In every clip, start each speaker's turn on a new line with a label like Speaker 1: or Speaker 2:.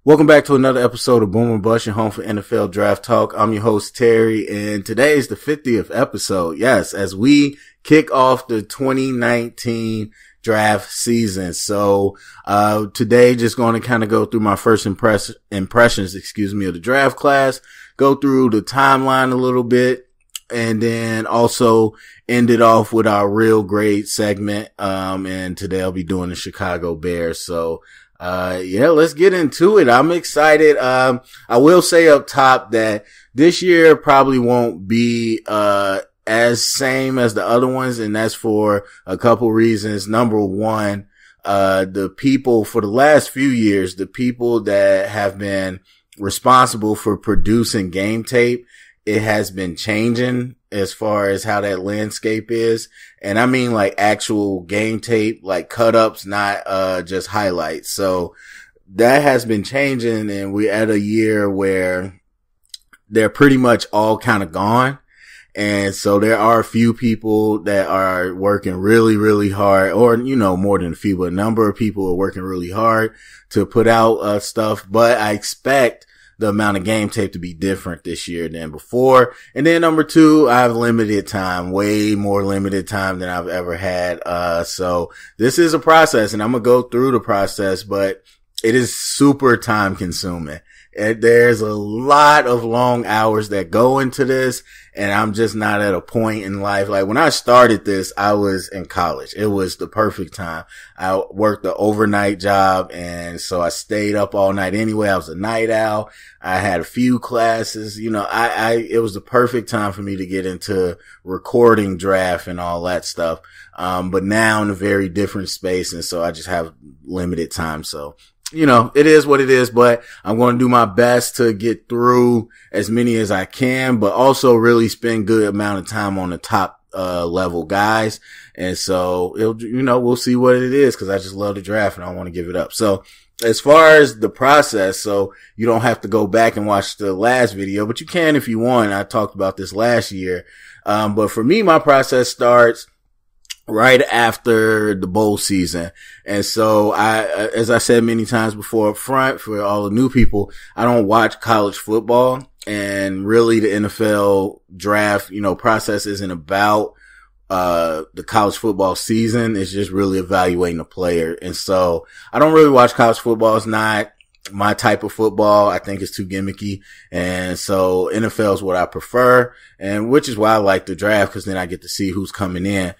Speaker 1: Welcome back to another episode of Boom and Bust, your home for NFL Draft Talk. I'm your host, Terry, and today is the 50th episode. Yes, as we kick off the 2019 draft season. So, today just going to kind of go through my first impressions, of the draft class, go through the timeline a little bit, and then also end it off with our real grade segment. And today I'll be doing the Chicago Bears. So, let's get into it. I'm excited. I will say up top that this year probably won't be, as same as the other ones. And that's for a couple reasons. Number one, the people for the last few years, the people that have been responsible for producing game tape, it has been changing as far as how that landscape is. And I mean like actual game tape, like cut ups, not, just highlights. So that has been changing, and we're at a year where they're pretty much all kind of gone. And so there are a few people that are working really, really hard, or, more than a few, but a number of people are working really hard to put out, stuff. But I expect the amount of game tape to be different this year than before. And then number two, I have limited time, way more limited time than I've ever had. So this is a process, and I'm going to go through the process, but it is super time consuming. There's a lot of long hours that go into this, and I'm just not at a point in life. Like when I started this, I was in college. It was the perfect time. I worked the overnight job, and so I stayed up all night anyway. I was a night owl. I had a few classes, it was the perfect time for me to get into recording draft and all that stuff. But now in a very different space, and so I just have limited time. So, it is what it is, but I'm going to do my best to get through as many as I can, but also really spend good amount of time on the top, level guys. And so we'll see what it is, cause I just love the draft and I don't want to give it up. So as far as the process, so you don't have to go back and watch the last video, but you can if you want. I talked about this last year. But for me, my process starts right after the bowl season. And so as I said many times before up front, for all the new people, I don't watch college football, and really the NFL draft, process isn't about, the college football season. It's just really evaluating the player. And so I don't really watch college football. It's not my type of football. I think it's too gimmicky. And so NFL is what I prefer, and which is why I like the draft, because then I get to see who's coming in.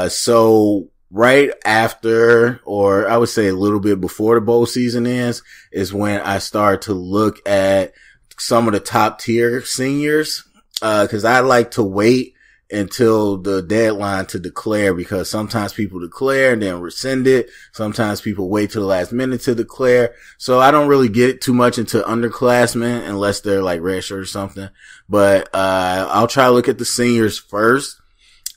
Speaker 1: So right after, or I would say a little bit before the bowl season ends, is when I start to look at some of the top tier seniors. Cause I like to wait until the deadline to declare, because sometimes people declare and then rescind it. Sometimes people wait till the last minute to declare. So I don't really get too much into underclassmen unless they're like redshirt or something. But, I'll try to look at the seniors first.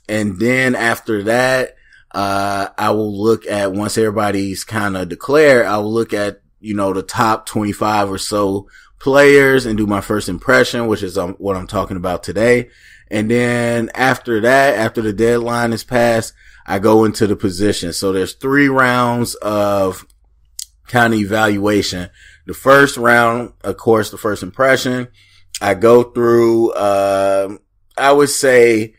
Speaker 1: And then after that, I will look at, once everybody's kind of declared, I will look at, the top 25 or so players and do my first impression, which is what I'm talking about today. And then after that, after the deadline is passed, I go into the position. So there's 3 rounds of kind of evaluation. The first round, of course, the first impression, I go through, I would say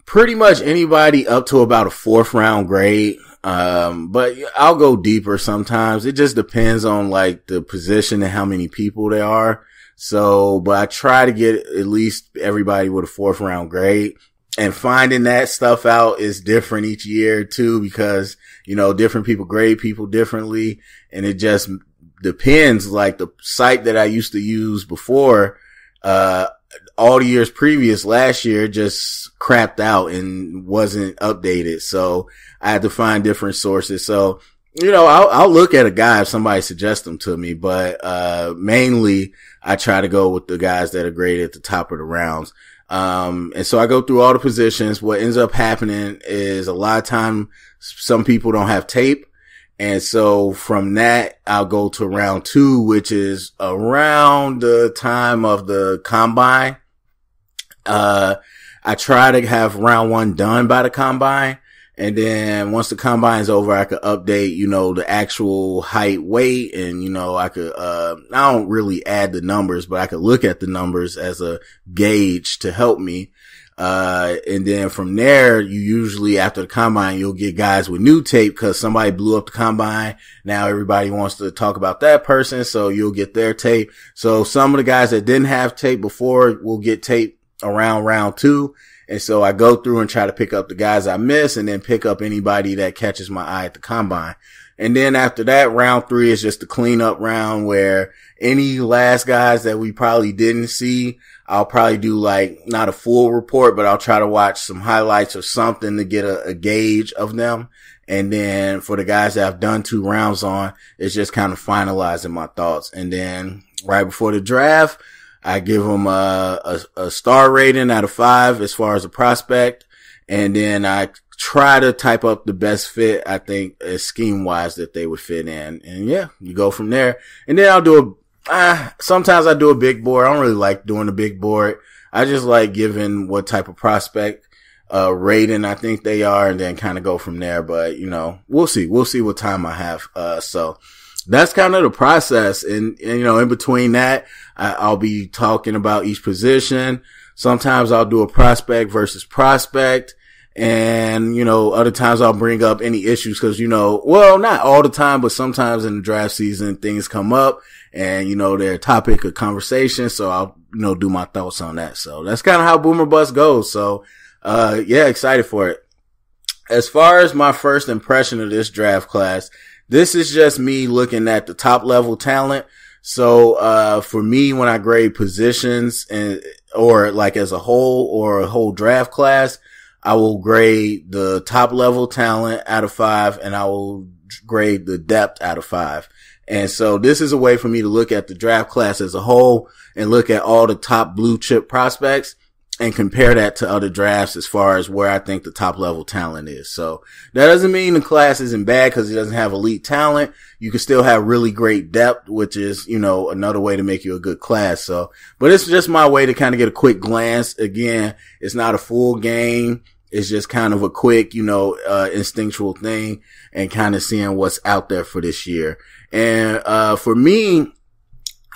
Speaker 1: pretty much anybody up to about a 4th round grade. But I'll go deeper sometimes. It just depends on like the position and how many people there are. So, but I try to get at least everybody with a 4th round grade, and finding that stuff out is different each year too, because, different people grade people differently, and it just depends. Like the site that I used to use before, all the years previous, last year just crapped out and wasn't updated. So I had to find different sources. So, I'll look at a guy if somebody suggests them to me, but, mainly I try to go with the guys that are graded at the top of the rounds. And so I go through all the positions. What ends up happening is a lot of time, some people don't have tape. And so from that, I'll go to round 2, which is around the time of the combine. I try to have round 1 done by the combine. And then once the combine's over, I could update, the actual height, weight, and, I could, I don't really add the numbers, but I could look at the numbers as a gauge to help me. And then from there, you usually after the combine, you'll get guys with new tape because somebody blew up the combine. Now everybody wants to talk about that person. So you'll get their tape. So some of the guys that didn't have tape before will get tape around round 2. And so I go through and try to pick up the guys I miss and then pick up anybody that catches my eye at the combine. And then after that, round 3 is just the cleanup round where any last guys that we probably didn't see, I'll probably do like not a full report, but I'll try to watch some highlights or something to get a gauge of them. And then for the guys that I've done 2 rounds on, it's just kind of finalizing my thoughts. And then right before the draft, I give them a star rating out of 5 as far as a prospect. And then I try to type up the best fit, I think, scheme wise that they would fit in. And yeah, you go from there. And then I'll do sometimes I do a big board. I don't really like doing a big board. I just like giving what type of prospect, rating I think they are and then kind of go from there. But, we'll see. We'll see what time I have. So that's kind of the process. And in between that, I'll be talking about each position. Sometimes I'll do a prospect versus prospect. And, other times I'll bring up any issues because, well, not all the time, but sometimes in the draft season, things come up and, they're a topic of conversation. So I'll, do my thoughts on that. So that's kind of how Boomer Bust goes. So, yeah, excited for it. As far as my first impression of this draft class, this is just me looking at the top level talent. So, for me, when I grade positions or like as a whole or a whole draft class, I will grade the top level talent out of 5 and I will grade the depth out of 5. And so this is a way for me to look at the draft class as a whole and look at all the top blue chip prospects and compare that to other drafts as far as where I think the top level talent is. So that doesn't mean the class isn't bad because it doesn't have elite talent. You can still have really great depth, which is, another way to make you a good class. So, but it's just my way to kind of get a quick glance. Again, it's not a full game. It's just kind of a quick, instinctual thing and kind of seeing what's out there for this year. And, for me,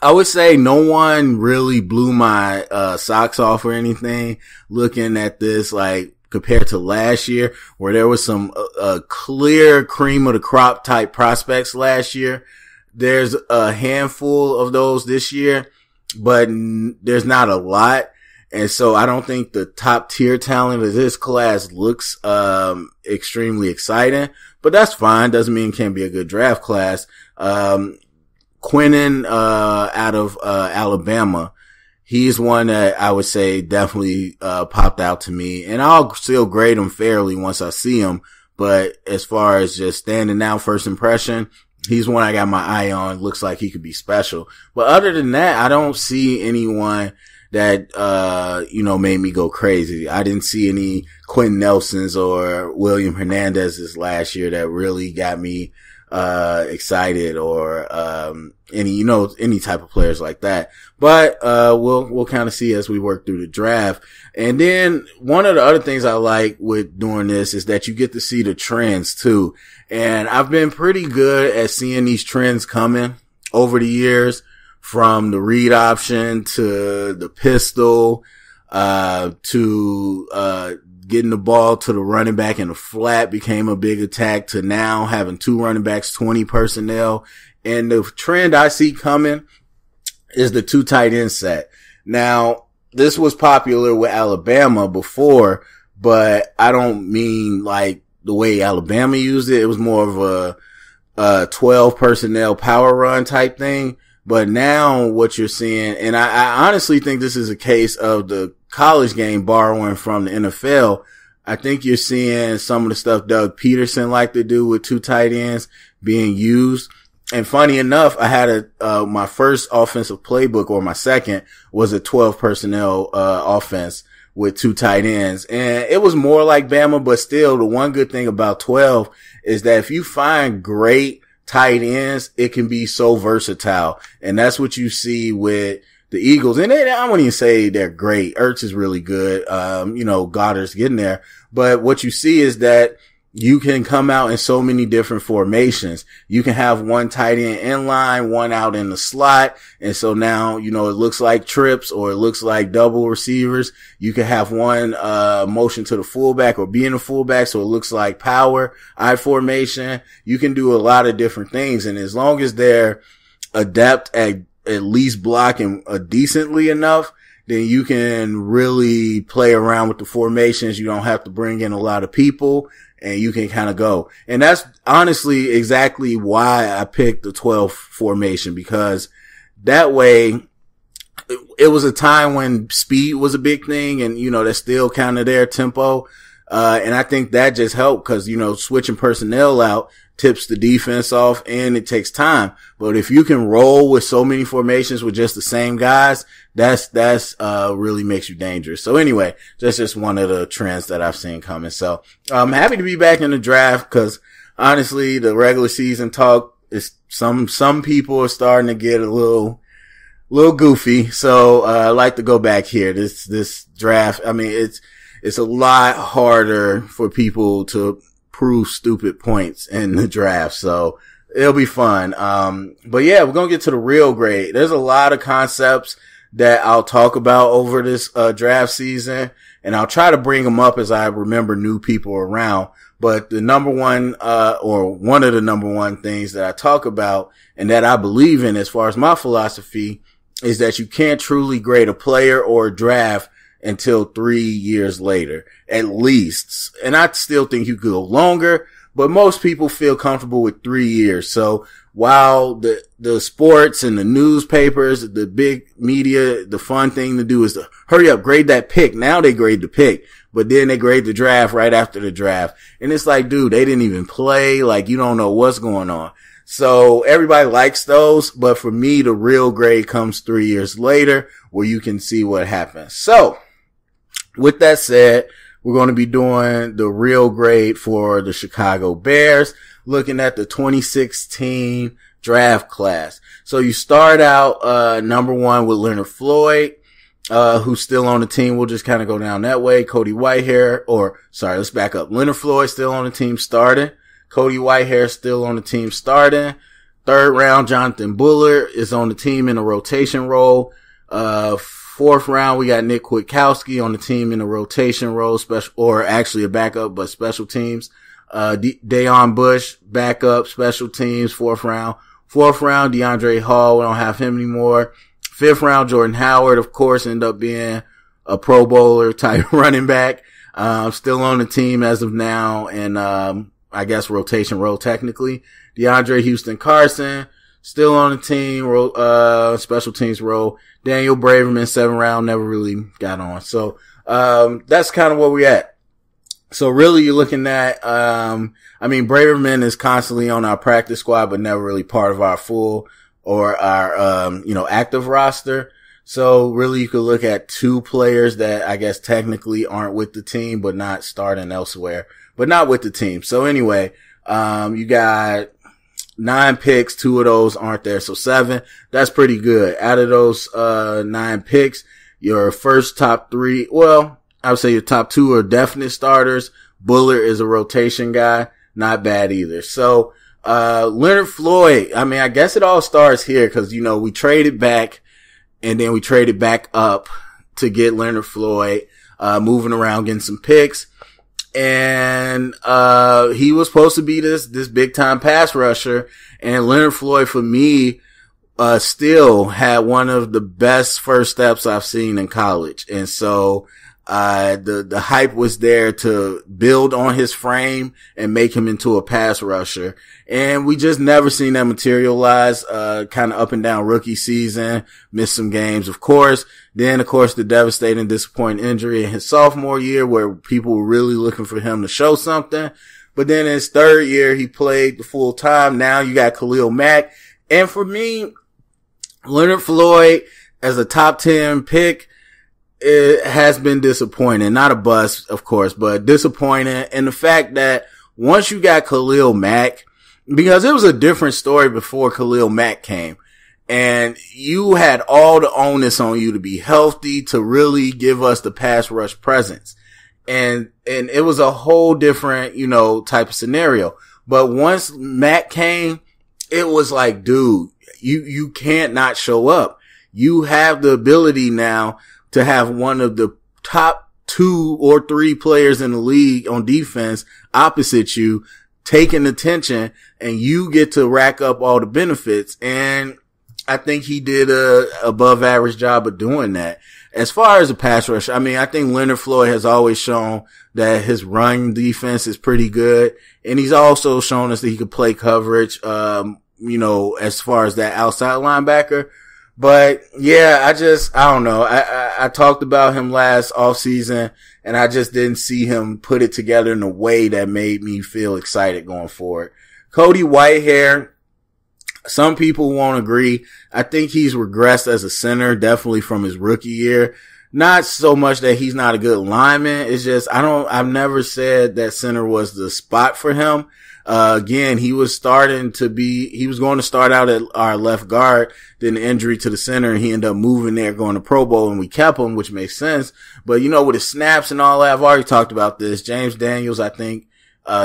Speaker 1: I would say no one really blew my, socks off or anything looking at this, like compared to last year where there was some, clear cream of the crop type prospects last year. There's a handful of those this year, but there's not a lot. And so I don't think the top tier talent of this class looks, extremely exciting, but that's fine. Doesn't mean it can't be a good draft class. Quinnen, out of, Alabama, he's one that I would say definitely, popped out to me, and I'll still grade him fairly once I see him. But as far as just standing out first impression, he's one I got my eye on. Looks like he could be special. But other than that, I don't see anyone that, made me go crazy. I didn't see any Quentin Nelsons or William Hernandez's last year that really got me, excited or, any type of players like that. But, we'll kind of see as we work through the draft. And then one of the other things I like with doing this is that you get to see the trends too. And I've been pretty good at seeing these trends coming over the years. From the read option to the pistol, to, getting the ball to the running back in the flat became a big attack to now having 2 running backs, 20 personnel. And the trend I see coming is the 2 tight end set. Now, this was popular with Alabama before, but I don't mean like the way Alabama used it. It was more of a 12 personnel power run type thing. But now what you're seeing, and I honestly think this is a case of the college game borrowing from the NFL. I think you're seeing some of the stuff Doug Peterson liked to do with 2 tight ends being used. And funny enough, I had my first offensive playbook, or my second, was a 12 personnel, offense with 2 tight ends. And it was more like Bama, but still the one good thing about 12 is that if you find great tight ends, it can be so versatile. And that's what you see with the Eagles. And I wouldn't even say they're great. Ertz is really good. Goddard's getting there. But what you see is that you can come out in so many different formations. You can have one tight end in line, one out in the slot. And so now, it looks like trips or it looks like double receivers. You can have one, motion to the fullback or being a fullback. So it looks like power, I formation. You can do a lot of different things. And as long as they're adept at least blocking decently enough, then you can really play around with the formations. You don't have to bring in a lot of people. And you can kind of go. And that's honestly exactly why I picked the 12 formation, because that way it was a time when speed was a big thing and, that's still kind of their tempo. And I think that just helped because, switching personnel out tips the defense off and it takes time. But if you can roll with so many formations with just the same guys, that's really makes you dangerous. So anyway, that's just one of the trends that I've seen coming. So I'm happy to be back in the draft because honestly, the regular season talk is some people are starting to get a little goofy. So, I like to go back here. This draft, I mean, it's a lot harder for people to prove stupid points in the draft. So it'll be fun. But yeah, we're going to get to the real grade. There's a lot of concepts that I'll talk about over this, draft season, and I'll try to bring them up as I remember new people around. But the number one, or one of the number one things that I talk about and that I believe in as far as my philosophy is that you can't truly grade a player or a draft until 3 years later, at least. And I still think you could go longer, but most people feel comfortable with 3 years. So while the sports and the newspapers, the big media, the fun thing to do is to hurry up, grade that pick. Now they grade the pick, but then they grade the draft right after the draft. And it's like, dude, they didn't even play. Like, you don't know what's going on. So everybody likes those, but for me, the real grade comes 3 years later where you can see what happens. So with that said, we're going to be doing the real grade for the Chicago Bears, looking at the 2016 draft class. So you start out, number one with Leonard Floyd, who's still on the team. We'll just kind of go down that way. Cody Whitehair, let's back up. Leonard Floyd still on the team starting. Cody Whitehair still on the team starting. Third round, Jonathan Bullard is on the team in a rotation role. Fourth round, we got Nick Kwiatkowski on the team in a rotation role, actually a backup, but special teams. Dayon Bush, backup, special teams, fourth round. Fourth round, DeAndre Hall, we don't have him anymore. Fifth round, Jordan Howard, of course, ended up being a Pro Bowler type running back. Still on the team as of now, and I guess rotation role technically. DeAndre Houston Carson, still on the team, special teams role. Daniel Braverman, 7th round, never really got on. So, that's kind of where we're at. So really you're looking at, Braverman is constantly on our practice squad, but never really part of our full or our, active roster. So really you could look at 2 players that I guess technically aren't with the team, but not starting elsewhere, but not with the team. So anyway, you got 9 picks, 2 of those aren't there. So 7, that's pretty good. Out of those, 9 picks, your first top 3, I would say your top 2 are definite starters. Bullard is a rotation guy. Not bad either. So, Leonard Floyd, I guess it all starts here because, we traded back and then we traded back up to get Leonard Floyd, moving around, getting some picks. And, he was supposed to be this big time pass rusher. And Leonard Floyd for me, still had one of the best first steps I've seen in college. And so, the hype was there to build on his frame and make him into a pass rusher. And we just never seen that materialize, kind of up and down rookie season, missed some games, of course. Then, of course, the devastating, disappointing injury in his sophomore year where people were really looking for him to show something. But then in his third year, he played the full time. Now you got Khalil Mack. And for me, Leonard Floyd as a top 10 pick, it has been disappointing. Not a bust, of course, but disappointing. And the fact that once you got Khalil Mack, because it was a different story before Khalil Mack came, and you had all the onus on you to be healthy, to really give us the pass rush presence. and it was a whole different, type of scenario. But once Matt came, it was like, dude, you can't not show up. You have the ability now to have one of the top 2 or 3 players in the league on defense opposite you, taking attention, and you get to rack up all the benefits. And I think he did a above average job of doing that. As far as a pass rush, I mean, I think Leonard Floyd has always shown that his run defense is pretty good. And he's also shown us that he could play coverage, as far as that outside linebacker. But yeah, I don't know. I talked about him last offseason, and I just didn't see him put it together in a way that made me feel excited going forward. Cody Whitehair, some people won't agree. I think he's regressed as a center, definitely from his rookie year. Not so much that he's not a good lineman. It's just, I've never said that center was the spot for him. Again, he was going to start out at our left guard, then the injury to the center, and he ended up moving there, going to Pro Bowl, and we kept him, which makes sense. But with his snaps and all that, I've already talked about this. James Daniels, I think,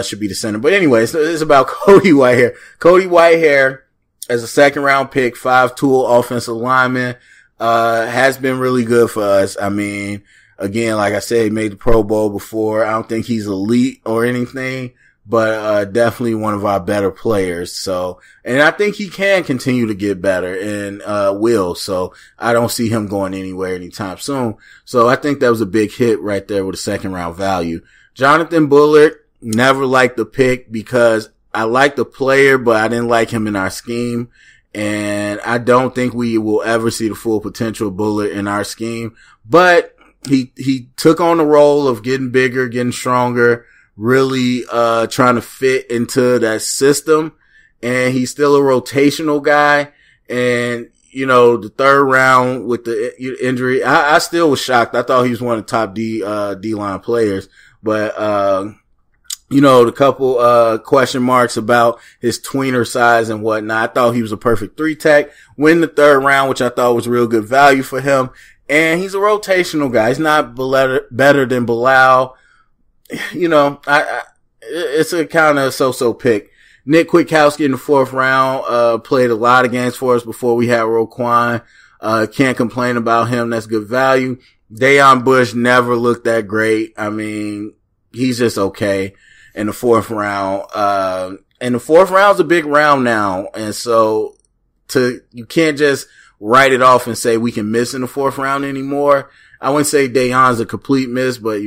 Speaker 1: should be the center. But anyway, it's about Cody Whitehair. Cody Whitehair, as a 2nd round pick, 5-tool offensive lineman, has been really good for us. I mean, again, like I said, he made the Pro Bowl before. I don't think he's elite or anything, but definitely one of our better players. So, and I think he can continue to get better and will. So I don't see him going anywhere anytime soon. So I think that was a big hit right there with a 2nd round value. Jonathan Bullard, never liked the pick because I like the player, but I didn't like him in our scheme. And I don't think we will ever see the full potential of Bullard in our scheme. But he took on the role of getting bigger, getting stronger, really trying to fit into that system. And he's still a rotational guy. And the 3rd round with the injury, I still was shocked. I thought he was one of the top D-line players. But the couple question marks about his tweener size and whatnot. I thought he was a perfect 3-tech. Win the 3rd round, which I thought was real good value for him. And he's a rotational guy. He's not better than Bilal. It's a kind of so-so pick. Nick Kwiatkowski in the 4th round, played a lot of games for us before we had Roquan. Can't complain about him. That's good value. Deion Bush never looked that great. I mean, he's just okay in the 4th round. And the 4th round's a big round now. And so you can't just write it off and say we can miss in the 4th round anymore. I wouldn't say Deion's a complete miss, but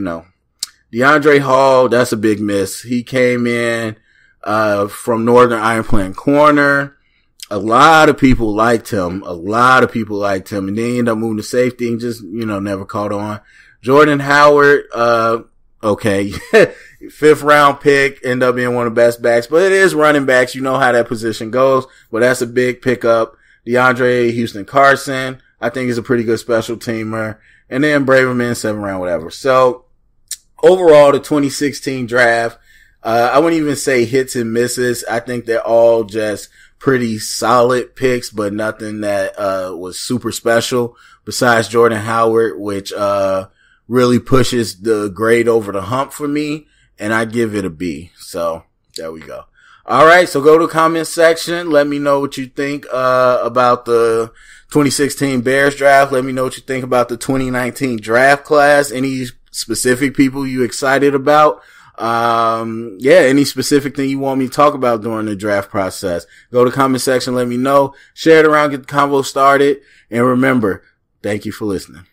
Speaker 1: DeAndre Hall, that's a big miss. He came in, from Northern Iron playing corner. A lot of people liked him. And then he ended up moving to safety and just, never caught on. Jordan Howard, okay. 5th round pick, ended up being one of the best backs, but it is running backs. You know how that position goes, but that's a big pickup. DeAndre Houston Carson, I think he's a pretty good special teamer. And then Braverman, 7th round, whatever. So overall, the 2016 draft, I wouldn't even say hits and misses. I think they're all just pretty solid picks, but nothing that, was super special besides Jordan Howard, which, really pushes the grade over the hump for me. And I give it a B. So there we go. All right. So go to the comment section. Let me know what you think, about the 2016 Bears draft. Let me know what you think about the 2019 draft class. Any specific people you excited about? Any specific thing you want me to talk about during the draft process. Go to the comment section. Let me know. Share it around. Get the convo started. And remember, thank you for listening.